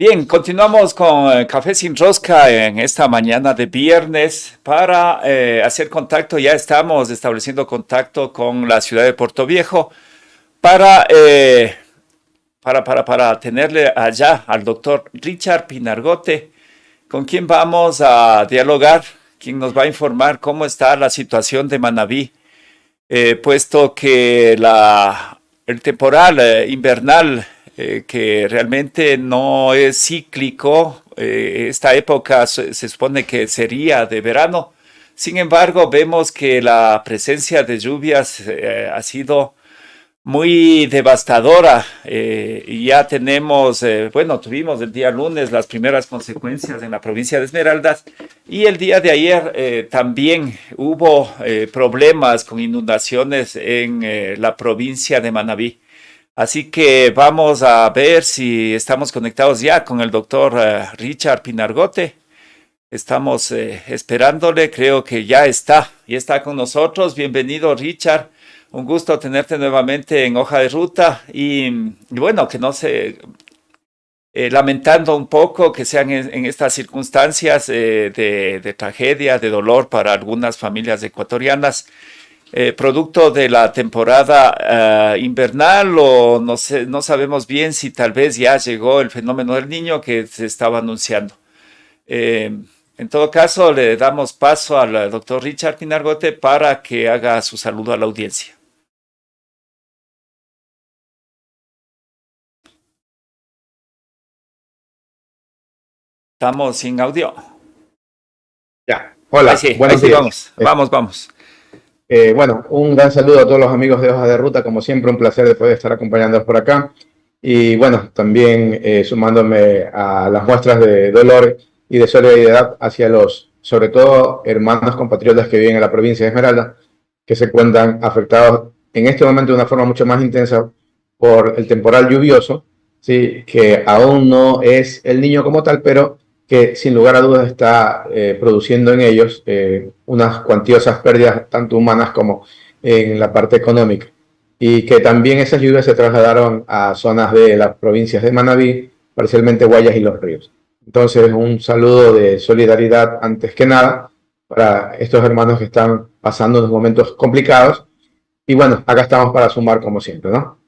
Bien, continuamos con Café sin Rosca en esta mañana de viernes para hacer contacto. Ya estamos estableciendo contacto con la ciudad de Puerto Viejo para, para tenerle allá al doctor Richard Pinargote, con quien vamos a dialogar, quien nos va a informar cómo está la situación de Manabí, puesto que el temporal invernal que realmente no es cíclico. Esta época se supone que sería de verano. Sin embargo, vemos que la presencia de lluvias ha sido muy devastadora. Y ya tenemos, bueno, tuvimos el día lunes las primeras consecuencias en la provincia de Esmeraldas y el día de ayer también hubo problemas con inundaciones en la provincia de Manabí. Así que vamos a ver si estamos conectados ya con el doctor Richard Pinargote. Estamos esperándole, creo que ya está con nosotros. Bienvenido, Richard. Un gusto tenerte nuevamente en Hoja de Ruta y bueno, que no se, lamentando un poco que sean en estas circunstancias de tragedia, de dolor para algunas familias ecuatorianas. Producto de la temporada invernal o no sé, no sabemos bien si tal vez ya llegó el fenómeno del niño que se estaba anunciando. Eh, en todo caso, le damos paso al doctor Richard Pinargote para que haga su saludo a la audiencia. Estamos sin audio. Ya, Ahí hola, sí, buenos días. vamos. Bueno, un gran saludo a todos los amigos de Hoja de Ruta, como siempre un placer de poder estar acompañándolos por acá. Y bueno, también sumándome a las muestras de dolor y de solidaridad hacia los, sobre todo, hermanos compatriotas que viven en la provincia de Esmeralda, que se encuentran afectados en este momento de una forma mucho más intensa por el temporal lluvioso, ¿sí? Que aún no es el niño como tal, pero que sin lugar a dudas está produciendo en ellos unas cuantiosas pérdidas, tanto humanas como en la parte económica. Y que también esas lluvias se trasladaron a zonas de las provincias de Manabí, parcialmente Guayas y Los Ríos. Entonces, un saludo de solidaridad antes que nada para estos hermanos que están pasando unos momentos complicados. Y bueno, acá estamos para sumar como siempre, ¿no?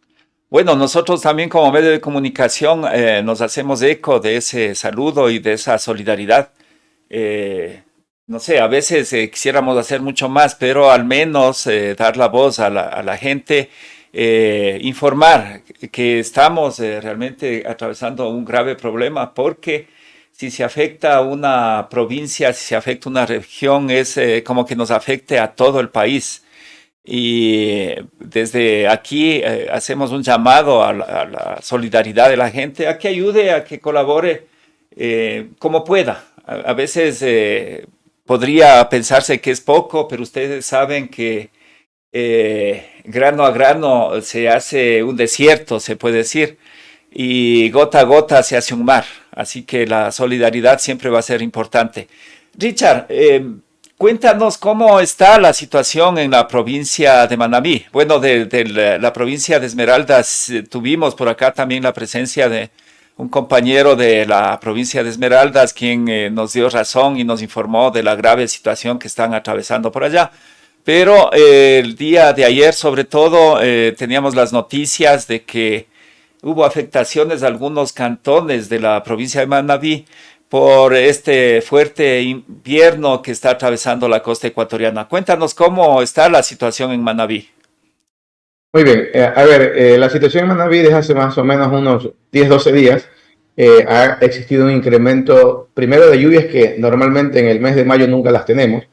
Bueno, nosotros también como medio de comunicación nos hacemos eco de ese saludo y de esa solidaridad. Eh, no sé, a veces quisiéramos hacer mucho más, pero al menos dar la voz a la gente, informar que estamos realmente atravesando un grave problema, porque si se afecta a una provincia, si se afecta a una región, es como que nos afecte a todo el país. Y desde aquí hacemos un llamado a la solidaridad de la gente, a que ayude, a que colabore como pueda. A veces podría pensarse que es poco, pero ustedes saben que grano a grano se hace un desierto, se puede decir, y gota a gota se hace un mar. Así que la solidaridad siempre va a ser importante. Richard, cuéntanos cómo está la situación en la provincia de Manabí. Bueno, de la provincia de Esmeraldas tuvimos por acá también la presencia de un compañero de la provincia de Esmeraldas, quien nos dio razón y nos informó de la grave situación que están atravesando por allá. Pero el día de ayer, sobre todo, teníamos las noticias de que hubo afectaciones a algunos cantones de la provincia de Manabí por este fuerte invierno que está atravesando la costa ecuatoriana. Cuéntanos cómo está la situación en Manabí. Muy bien, a ver, la situación en Manabí desde hace más o menos unos 10, 12 días ha existido un incremento, primero de lluvias que normalmente en el mes de mayo nunca las tenemos,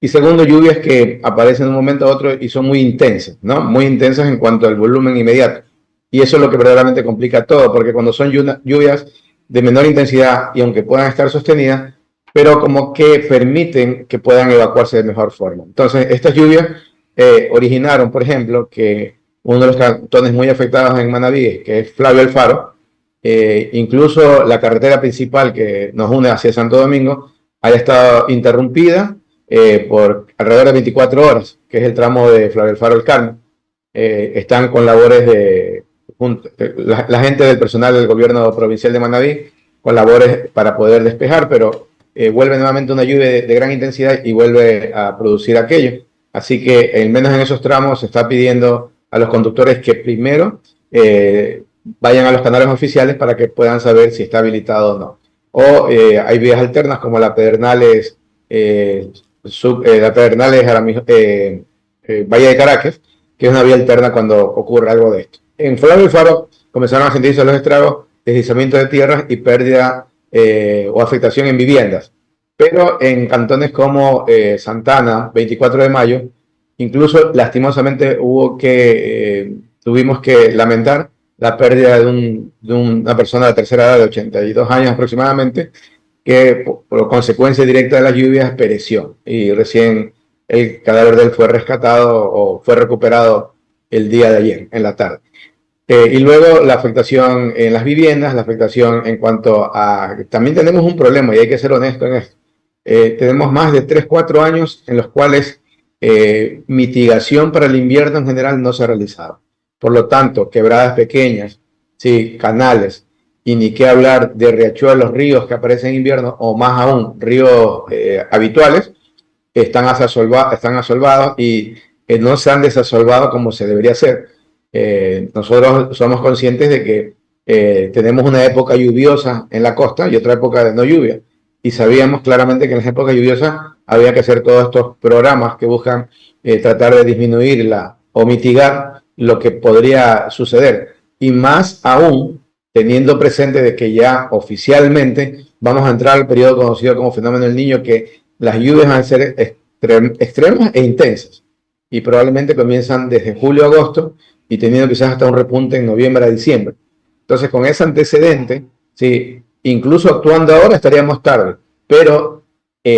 y segundo, lluvias que aparecen de un momento a otro y son muy intensas, ¿no? Muy intensas en cuanto al volumen inmediato. Y eso es lo que verdaderamente complica todo, porque cuando son lluvias de menor intensidad y aunque puedan estar sostenidas, pero como que permiten que puedan evacuarse de mejor forma. Entonces, estas lluvias originaron, por ejemplo, que uno de los cantones muy afectados en Manabí, que es Flavio Alfaro, incluso la carretera principal que nos une hacia Santo Domingo, haya estado interrumpida por alrededor de 24 horas, que es el tramo de Flavio Alfaro El Carmen. Están con labores de la gente del personal del gobierno provincial de Manabí con labores para poder despejar, pero vuelve nuevamente una lluvia de gran intensidad y vuelve a producir aquello. Así que, al menos en esos tramos, se está pidiendo a los conductores que primero vayan a los canales oficiales para que puedan saber si está habilitado o no. O hay vías alternas como la Pedernales, Valle de Caracas, que es una vía alterna cuando ocurre algo de esto. En Flavio y Faro comenzaron a sentirse los estragos, deslizamiento de tierras y pérdida o afectación en viviendas. Pero en cantones como Santana, 24 de mayo, incluso lastimosamente tuvimos que lamentar la pérdida de una persona de tercera edad de 82 años aproximadamente, que por consecuencia directa de las lluvias pereció y recién el cadáver de él fue rescatado o fue recuperado el día de ayer, en la tarde. Y luego la afectación en las viviendas, la afectación en cuanto a... También tenemos un problema y hay que ser honesto en esto. Tenemos más de 3-4 años en los cuales mitigación para el invierno en general no se ha realizado. Por lo tanto, quebradas pequeñas, sí, canales, y ni qué hablar de riachuelos, ríos que aparecen en invierno, o más aún, ríos habituales, están asolvados y no se han desasolvado como se debería hacer. Nosotros somos conscientes de que tenemos una época lluviosa en la costa y otra época de no lluvia. Y sabíamos claramente que en las épocas lluviosas había que hacer todos estos programas que buscan tratar de disminuir o mitigar lo que podría suceder. Y más aún teniendo presente de que ya oficialmente vamos a entrar al periodo conocido como fenómeno del Niño, que las lluvias van a ser extremas e intensas. Y probablemente comienzan desde julio a agosto y teniendo quizás hasta un repunte en noviembre a diciembre. Entonces, con ese antecedente, sí, incluso actuando ahora estaríamos tarde, pero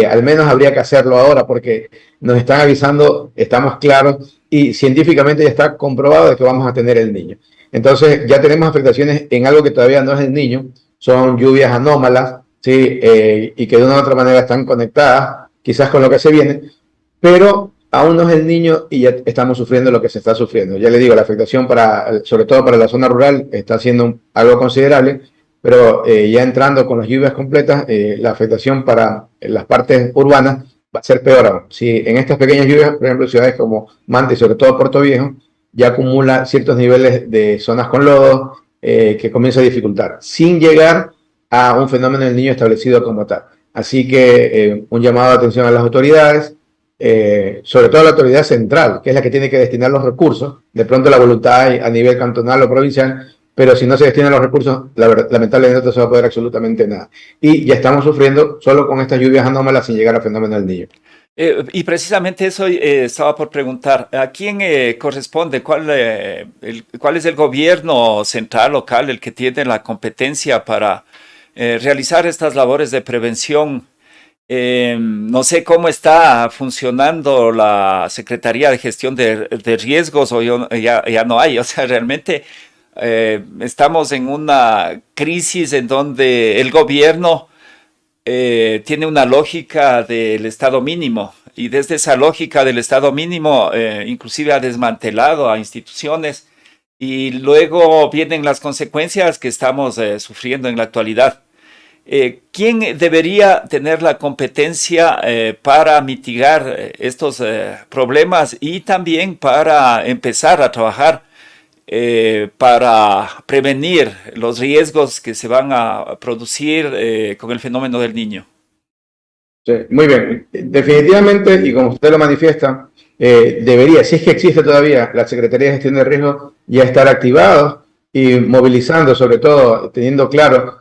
al menos habría que hacerlo ahora porque nos están avisando, estamos claros y científicamente ya está comprobado de que vamos a tener el Niño. Entonces, ya tenemos afectaciones en algo que todavía no es el Niño, son lluvias anómalas, ¿sí? Y que de una u otra manera están conectadas, quizás con lo que se viene, pero aún no es el Niño y ya estamos sufriendo lo que se está sufriendo. Ya le digo, la afectación sobre todo para la zona rural está siendo algo considerable, pero ya entrando con las lluvias completas, la afectación para las partes urbanas va a ser peor aún. Si en estas pequeñas lluvias, por ejemplo, ciudades como Manta y sobre todo Puerto Viejo, ya acumula ciertos niveles de zonas con lodo que comienza a dificultar, sin llegar a un fenómeno del Niño establecido como tal. Así que un llamado de atención a las autoridades, sobre todo a la autoridad central, que es la que tiene que destinar los recursos. De pronto la voluntad hay a nivel cantonal o provincial, pero si no se destinan los recursos, lamentablemente no se va a poder absolutamente nada. Y ya estamos sufriendo solo con estas lluvias anómalas sin llegar al fenómeno del Niño. Y precisamente eso estaba por preguntar. ¿A quién corresponde? ¿Cuál es el gobierno central, local, el que tiene la competencia para realizar estas labores de prevención? No sé cómo está funcionando la Secretaría de Gestión de Riesgos, o ya no hay. O sea, realmente estamos en una crisis en donde el gobierno tiene una lógica del Estado mínimo, y desde esa lógica del Estado mínimo inclusive ha desmantelado a instituciones, y luego vienen las consecuencias que estamos sufriendo en la actualidad. ¿Quién debería tener la competencia para mitigar estos problemas y también para empezar a trabajar para prevenir los riesgos que se van a producir con el fenómeno del Niño? Sí, muy bien. Definitivamente, y como usted lo manifiesta, debería, si es que existe todavía, la Secretaría de Gestión de Riesgos ya estar activados y movilizando, sobre todo, teniendo claro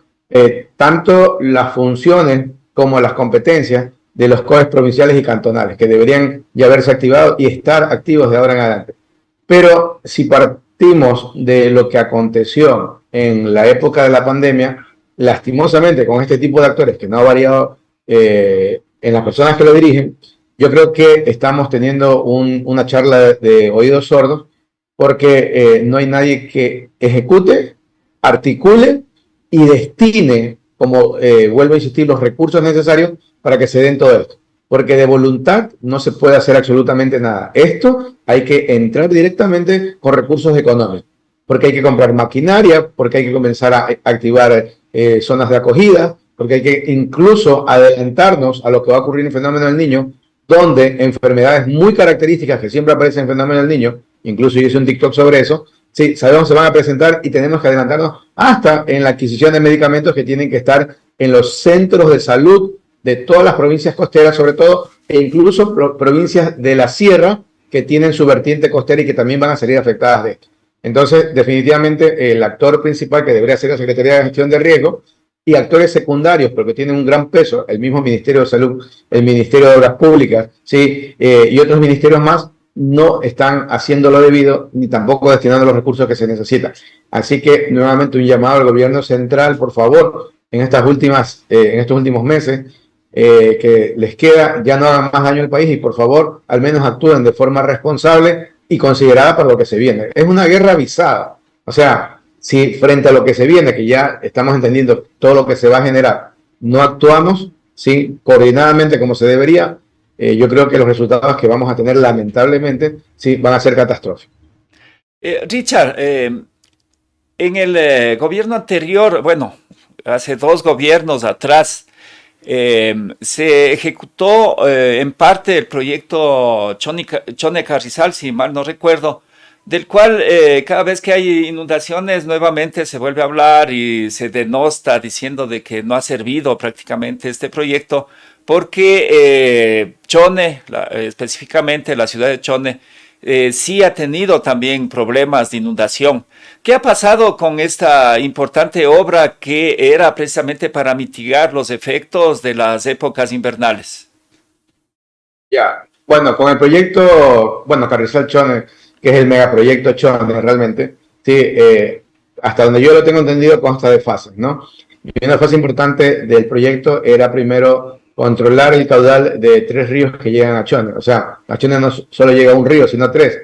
tanto las funciones como las competencias de los COEs provinciales y cantonales, que deberían ya haberse activado y estar activos de ahora en adelante. Pero si partimos de lo que aconteció en la época de la pandemia, lastimosamente con este tipo de actores que no ha variado en las personas que lo dirigen, yo creo que estamos teniendo una charla de oídos sordos, porque no hay nadie que ejecute, articule y destine, como vuelvo a insistir, los recursos necesarios para que se den todo esto. Porque de voluntad no se puede hacer absolutamente nada. Esto hay que entrar directamente con recursos económicos, porque hay que comprar maquinaria, porque hay que comenzar a activar zonas de acogida, porque hay que incluso adelantarnos a lo que va a ocurrir en el fenómeno del niño, donde enfermedades muy características que siempre aparecen en el fenómeno del niño, incluso yo hice un TikTok sobre eso, sí, sabemos que se van a presentar y tenemos que adelantarnos hasta en la adquisición de medicamentos que tienen que estar en los centros de salud de todas las provincias costeras, sobre todo, e incluso provincias de la sierra que tienen su vertiente costera y que también van a salir afectadas de esto. Entonces, definitivamente, el actor principal que debería ser la Secretaría de Gestión de Riesgo y actores secundarios, porque tienen un gran peso, el mismo Ministerio de Salud, el Ministerio de Obras Públicas, ¿sí? Y otros ministerios más, no están haciendo lo debido ni tampoco destinando los recursos que se necesitan. Así que, nuevamente, un llamado al gobierno central, por favor, en estos últimos meses, que les queda, ya no hagan más daño al país y por favor al menos actúen de forma responsable y considerada para lo que se viene. Es una guerra avisada, o sea, si frente a lo que se viene, que ya estamos entendiendo todo lo que se va a generar, no actuamos, ¿sí?, coordinadamente como se debería, yo creo que los resultados que vamos a tener lamentablemente sí van a ser catastróficos. Richard, en el gobierno anterior, bueno, hace 2 gobiernos atrás, se ejecutó en parte el proyecto Chone Carrizal, si mal no recuerdo, del cual cada vez que hay inundaciones nuevamente se vuelve a hablar y se denosta diciendo de que no ha servido prácticamente este proyecto porque Chone, específicamente la ciudad de Chone, sí ha tenido también problemas de inundación. ¿Qué ha pasado con esta importante obra que era precisamente para mitigar los efectos de las épocas invernales? Ya, bueno, con el proyecto, bueno, Carrizal Chone, que es el megaproyecto Chone realmente, sí, hasta donde yo lo tengo entendido consta de fases, ¿no? Y una fase importante del proyecto era primero controlar el caudal de 3 ríos que llegan a Chone. O sea, a Chone no solo llega un río, sino 3.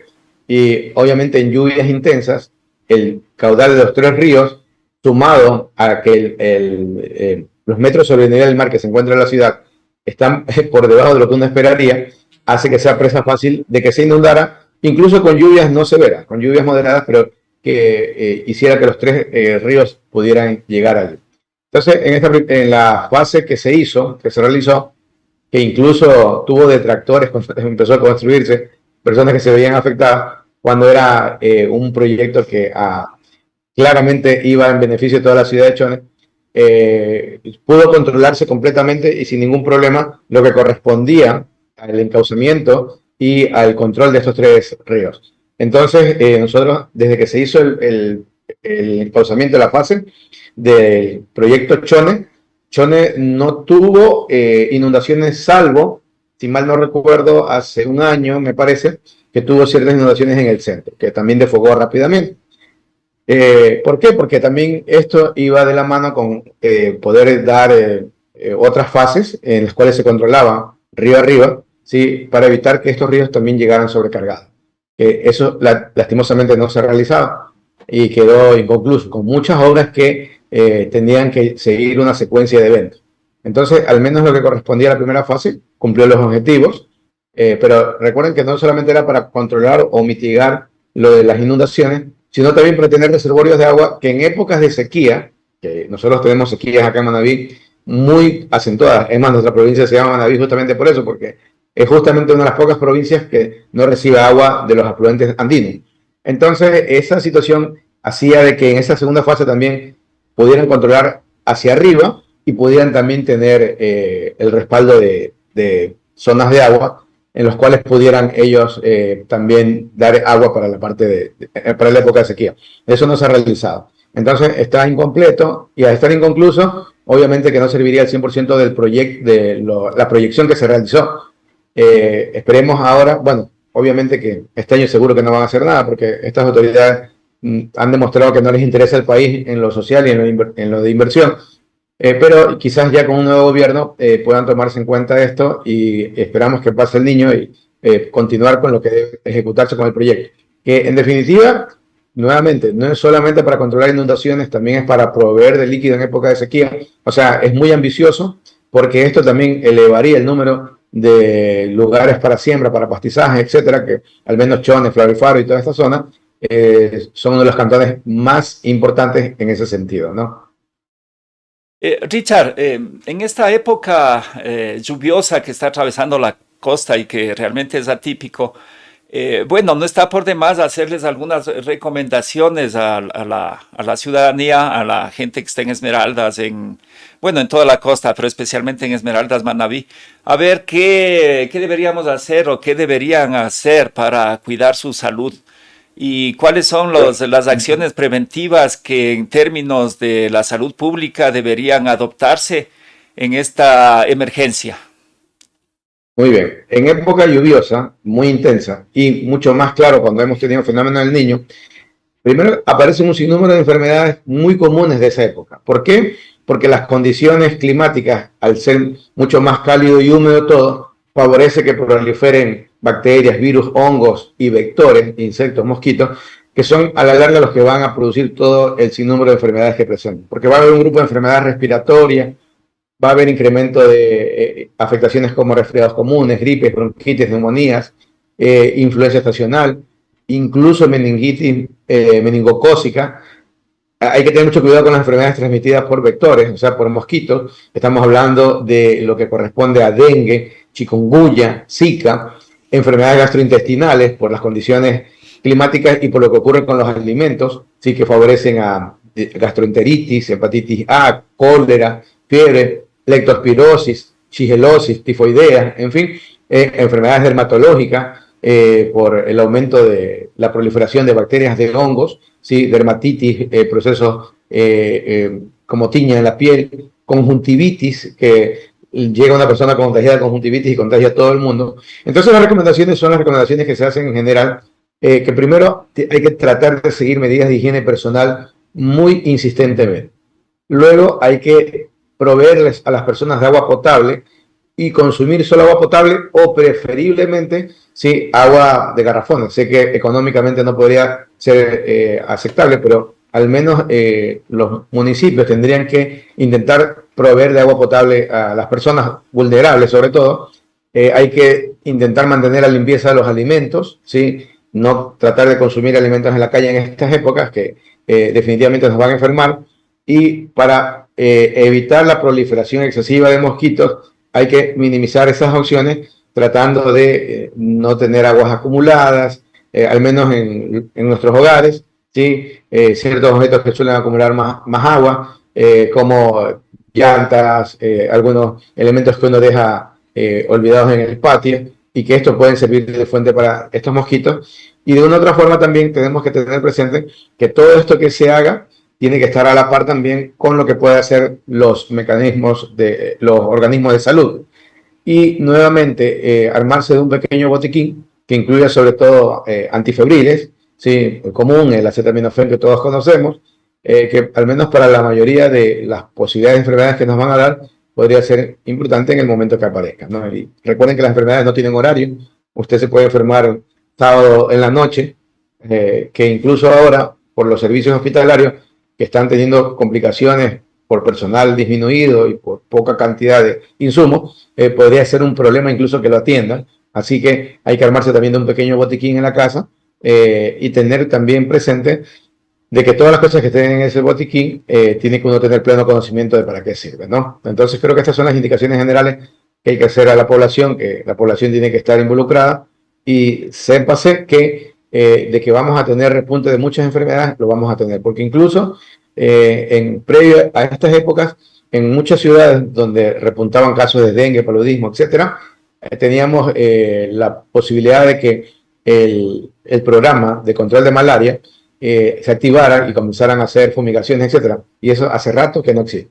Y obviamente en lluvias intensas, el caudal de los 3 ríos, sumado a que los metros sobre el nivel del mar que se encuentra en la ciudad están por debajo de lo que uno esperaría, hace que sea presa fácil de que se inundara, incluso con lluvias no severas, con lluvias moderadas, pero que hiciera que los 3 ríos pudieran llegar allí. Entonces, en la fase que se hizo, que se realizó, que incluso tuvo detractores cuando empezó a construirse, personas que se veían afectadas, cuando era un proyecto que claramente iba en beneficio de toda la ciudad de Chone, pudo controlarse completamente y sin ningún problema lo que correspondía al encauzamiento y al control de estos 3 ríos. Entonces, nosotros, desde que se hizo el encauzamiento de la fase del proyecto Chone, Chone no tuvo inundaciones, salvo, si mal no recuerdo, hace un año, me parece, que tuvo ciertas inundaciones en el centro, que también defogó rápidamente. ¿Por qué? Porque también esto iba de la mano con poder dar otras fases en las cuales se controlaba río arriba, ¿sí?, para evitar que estos ríos también llegaran sobrecargados. Eso lastimosamente no se ha realizado y quedó inconcluso, con muchas obras que tenían que seguir una secuencia de eventos. Entonces, al menos lo que correspondía a la primera fase cumplió los objetivos, pero recuerden que no solamente era para controlar o mitigar lo de las inundaciones, sino también para tener reservorios de agua que en épocas de sequía, que nosotros tenemos sequías acá en Manabí muy acentuadas, es más, nuestra provincia se llama Manabí justamente por eso, porque es justamente una de las pocas provincias que no recibe agua de los afluentes andinos. Entonces, esa situación hacía de que en esa segunda fase también pudieran controlar hacia arriba y pudieran también tener el respaldo de zonas de agua en los cuales pudieran ellos también dar agua para la para la época de sequía. Eso no se ha realizado. Entonces está incompleto y al estar inconcluso, obviamente que no serviría el 100% del proyecto, la proyección que se realizó. Esperemos ahora, bueno, obviamente que este año seguro que no van a hacer nada porque estas autoridades han demostrado que no les interesa el país en lo social y en lo de inversión. Pero quizás ya con un nuevo gobierno puedan tomarse en cuenta esto y esperamos que pase el niño y continuar con lo que debe ejecutarse con el proyecto. Que en definitiva, nuevamente, no es solamente para controlar inundaciones, también es para proveer de líquido en época de sequía. O sea, es muy ambicioso porque esto también elevaría el número de lugares para siembra, para pastizaje, etcétera, que al menos Chone, Faro y toda esta zona son uno de los cantones más importantes en ese sentido, ¿no? Richard, en esta época lluviosa que está atravesando la costa y que realmente es atípico, bueno, no está por demás hacerles algunas recomendaciones a la ciudadanía, a la gente que está en Esmeraldas, bueno, en toda la costa, pero especialmente en Esmeraldas, Manabí, a ver qué deberíamos hacer o qué deberían hacer para cuidar su salud y cuáles son las acciones preventivas que en términos de la salud pública deberían adoptarse en esta emergencia. Muy bien. En época lluviosa, muy intensa y mucho más claro cuando hemos tenido el fenómeno del niño, primero aparecen un sinnúmero de enfermedades muy comunes de esa época. ¿Por qué? Porque las condiciones climáticas, al ser mucho más cálido y húmedo todo, favorece que proliferen bacterias, virus, hongos y vectores, insectos, mosquitos, que son a la larga los que van a producir todo el sinnúmero de enfermedades que presentan. Porque va a haber un grupo de enfermedades respiratorias, va a haber incremento de afectaciones como resfriados comunes, gripes, bronquitis, neumonías, influencia estacional, incluso meningitis meningocócica. Hay que tener mucho cuidado con las enfermedades transmitidas por vectores, o sea, por mosquitos. Estamos hablando de lo que corresponde a dengue, chikungunya, zika, enfermedades gastrointestinales por las condiciones climáticas y por lo que ocurre con los alimentos, sí, que favorecen a gastroenteritis, hepatitis A, cólera, fiebre, leptospirosis, shigelosis, tifoidea, en fin, enfermedades dermatológicas por el aumento de la proliferación de bacterias, de hongos, ¿sí? Dermatitis, procesos como tiña en la piel, conjuntivitis, que llega una persona contagiada de conjuntivitis y contagia a todo el mundo. Entonces las recomendaciones son las recomendaciones que se hacen en general, que primero hay que tratar de seguir medidas de higiene personal muy insistentemente. Luego hay que proveerles a las personas de agua potable y consumir solo agua potable o preferiblemente sí, agua de garrafones. Sé que económicamente no podría ser aceptable, pero al menos los municipios tendrían que intentar proveer de agua potable a las personas vulnerables, sobre todo. Hay que intentar mantener la limpieza de los alimentos, ¿sí? No tratar de consumir alimentos en la calle en estas épocas que definitivamente nos van a enfermar. Y para evitar la proliferación excesiva de mosquitos, hay que minimizar esas opciones tratando de no tener aguas acumuladas, al menos en nuestros hogares, ¿sí? Ciertos objetos que suelen acumular más agua, como llantas, algunos elementos que uno deja olvidados en el patio y que estos pueden servir de fuente para estos mosquitos. Y de una u otra forma también tenemos que tener presente que todo esto que se haga tiene que estar a la par también con lo que pueden hacer los mecanismos de los organismos de salud. Y nuevamente armarse de un pequeño botiquín que incluya sobre todo antifebriles, ¿sí? El común, el acetaminofén que todos conocemos, que al menos para la mayoría de las posibilidades de enfermedades que nos van a dar, podría ser importante en el momento que aparezcan, ¿no? Y recuerden que las enfermedades no tienen horario, usted se puede enfermar sábado en la noche, que incluso ahora, por los servicios hospitalarios, que están teniendo complicaciones por personal disminuido y por poca cantidad de insumos, podría ser un problema incluso que lo atiendan. Así que hay que armarse también de un pequeño botiquín en la casa y tener también presente de que todas las cosas que estén en ese botiquín tiene que uno tener pleno conocimiento de para qué sirve, ¿no? Entonces creo que estas son las indicaciones generales que hay que hacer a la población, que la población tiene que estar involucrada y sépase que de que vamos a tener repunte de muchas enfermedades, lo vamos a tener, porque incluso previo a estas épocas, en muchas ciudades donde repuntaban casos de dengue, paludismo, etcétera, teníamos la posibilidad de que el programa de control de malaria se activara y comenzaran a hacer fumigaciones, etcétera. Y eso hace rato que no existe.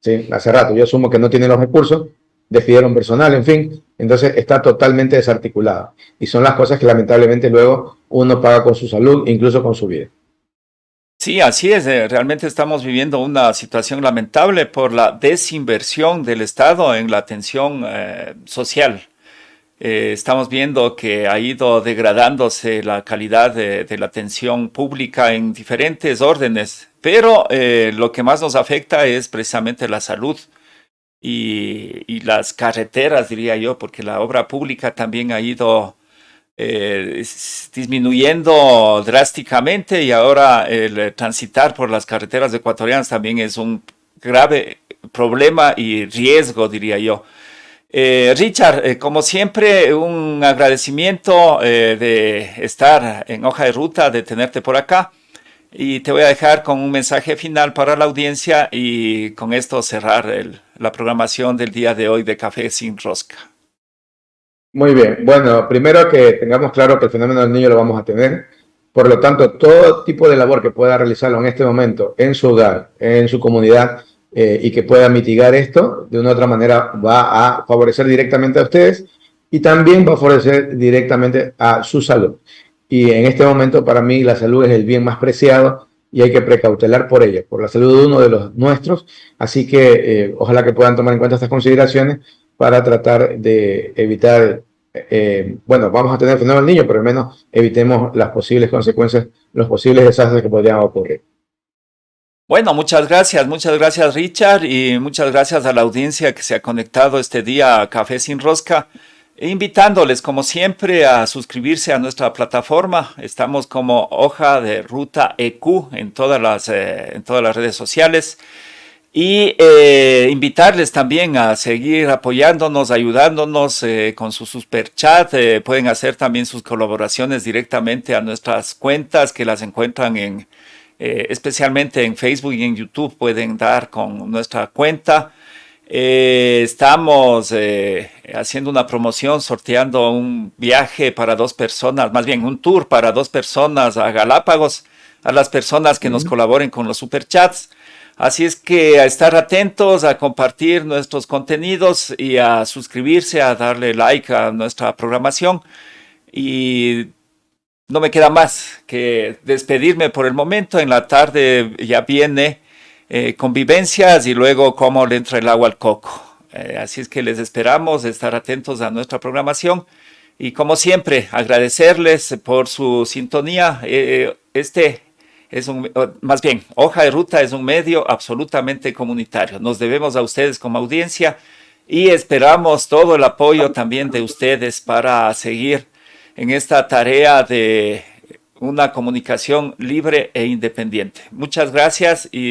¿Sí? Hace rato. Yo asumo que no tienen los recursos, despidieron personal, en fin. Entonces está totalmente desarticulado. Y son las cosas que lamentablemente luego uno paga con su salud, incluso con su vida. Sí, así es. Realmente estamos viviendo una situación lamentable por la desinversión del Estado en la atención social. Estamos viendo que ha ido degradándose la calidad de la atención pública en diferentes órdenes, pero lo que más nos afecta es precisamente la salud y las carreteras, diría yo, porque la obra pública también ha ido disminuyendo drásticamente y ahora el transitar por las carreteras ecuatorianas también es un grave problema y riesgo, diría yo. Richard, como siempre, un agradecimiento de estar en Hoja de Ruta, de tenerte por acá. Y te voy a dejar con un mensaje final para la audiencia y con esto cerrar la programación del día de hoy de Café sin Rosca. Muy bien. Bueno, primero que tengamos claro que el fenómeno del niño lo vamos a tener. Por lo tanto, todo tipo de labor que pueda realizarlo en este momento en su hogar, en su comunidad, y que pueda mitigar esto, de una u otra manera va a favorecer directamente a ustedes y también va a favorecer directamente a su salud. Y en este momento, para mí, la salud es el bien más preciado y hay que precautelar por ella, por la salud de uno de los nuestros. Así que ojalá que puedan tomar en cuenta estas consideraciones para tratar de evitar, bueno, vamos a tener el fenómeno del niño, pero al menos evitemos las posibles consecuencias, los posibles desastres que podrían ocurrir. Bueno, muchas gracias Richard y muchas gracias a la audiencia que se ha conectado este día a Café sin Rosca, e invitándoles como siempre a suscribirse a nuestra plataforma. Estamos como Hoja de Ruta EQ en en todas las redes sociales. Y invitarles también a seguir apoyándonos, ayudándonos con su super chat. Pueden hacer también sus colaboraciones directamente a nuestras cuentas que las encuentran especialmente en Facebook y en YouTube. Pueden dar con nuestra cuenta. Estamos haciendo una promoción, sorteando un viaje para 2 personas, más bien un tour para 2 personas a Galápagos, a las personas que nos colaboren con los superchats. Así es que a estar atentos, a compartir nuestros contenidos y a suscribirse, a darle like a nuestra programación. Y no me queda más que despedirme por el momento. En la tarde ya viene convivencias y luego cómo le entra el agua al coco. Así es que les esperamos estar atentos a nuestra programación. Y como siempre, agradecerles por su sintonía. Más bien, Hoja de Ruta es un medio absolutamente comunitario. Nos debemos a ustedes como audiencia y esperamos todo el apoyo también de ustedes para seguir en esta tarea de una comunicación libre e independiente. Muchas gracias y